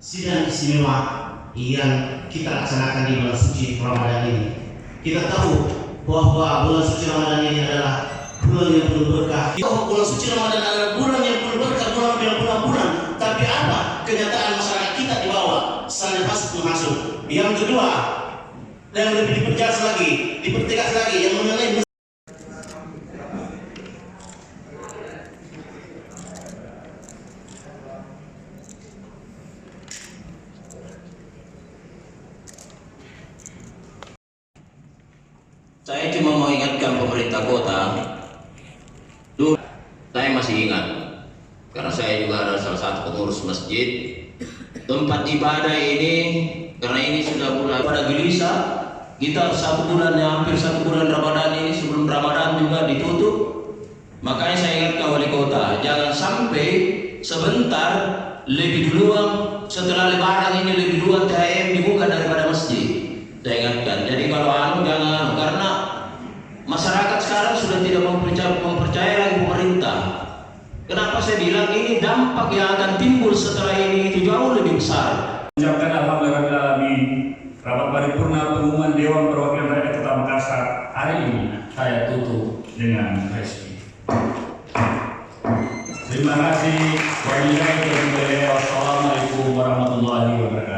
sidang istimewa yang kita laksanakan di bulan suci Ramadan ini. Kita tahu bahwa bulan suci Ramadan ini adalah bulan yang penuh berkah. Bulan suci Ramadan adalah bulan yang penuh berkah, bulan. Tapi apa kenyataan masyarakat kita di bawah? Saling hasut menghasut. Yang kedua, dan lebih dipertegas lagi yang mengenai saya cuma mau ingatkan pemerintah kota. Dulu saya masih ingat, karena saya juga adalah salah satu pengurus masjid. Tempat ibadah ini, karena ini sudah bulan pada gelisah, kita hampir satu bulan Ramadan ini, sebelum Ramadan juga ditutup. Makanya saya ingatkan wali kota, jangan sampai sebentar lebih duluan setelah Lebaran ini lebih duluan THM dibuka daripada masjid. Saya ingatkan. Jadi kalau jangan, karena masyarakat sekarang sudah tidak mempercayai lagi pemerintah. Kenapa saya bilang ini dampak yang akan timbul setelah ini itu jauh lebih besar. Ucapkan alhamdulillahirrahmanirrahim. Rapat paripurna pengumuman Dewan Perwakilan Rakyat Kota Makassar hari ini saya tutup dengan resmi. Terima kasih. Wassalamualaikum warahmatullahi wabarakatuh.